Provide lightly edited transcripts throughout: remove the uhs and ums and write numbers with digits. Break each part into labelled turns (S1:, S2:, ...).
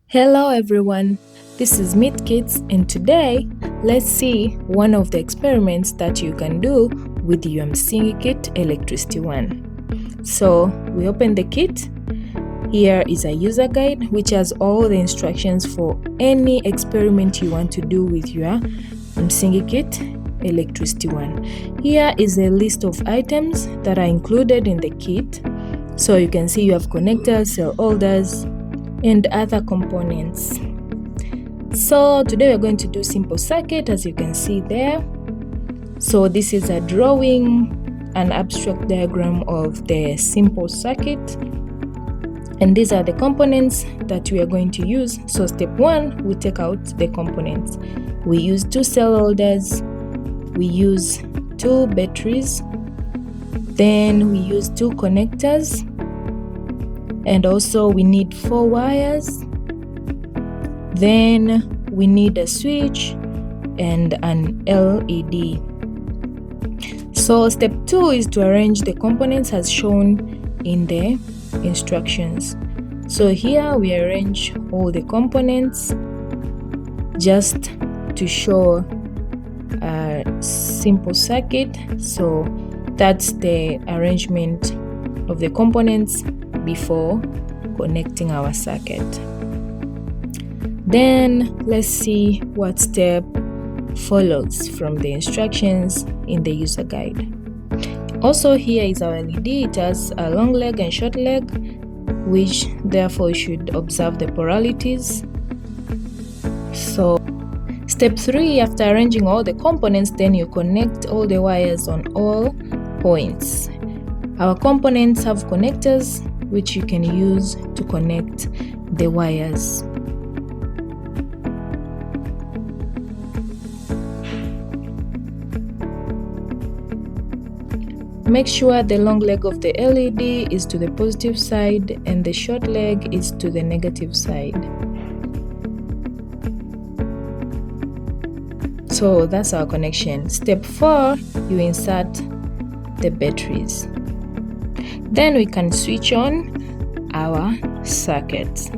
S1: Hello everyone, this is Msingi Kit, and today let's see one of the experiments that you can do with your Msingi Kit Electricity 1. So we open the kit. Here is a user guide which has all the instructions for any experiment you want to do with your Msingi Kit Electricity 1. Here is a list of items that are included in the kit. So you can see you have connectors, cell holders, and other components. So today we're going to do simple circuit, as you can see there. So this is a drawing, an abstract diagram of the simple circuit, and these are the components that we are going to use. So step 1, we take out the components. We use 2 cell holders, we use 2 batteries, then we use 2 connectors, and also we need 4 wires. Then we need a switch and an LED. So step 2 is to arrange the components as shown in the instructions. So here we arrange all the components just to show a simple circuit. So that's the arrangement of the components before connecting our circuit. Then let's see what step follows from the instructions in the user guide. Also, here is our LED. It has a long leg and short leg, which therefore you should observe the polarities. So step 3, after arranging all the components, then you connect all the wires on all points. Our components have connectors which you can use to connect the wires. Make sure the long leg of the LED is to the positive side and the short leg is to the negative side. So that's our connection. Step 4, you insert the batteries. Then we can switch on our circuit.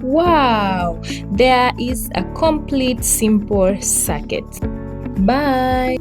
S1: Wow! There is a complete simple circuit. Bye!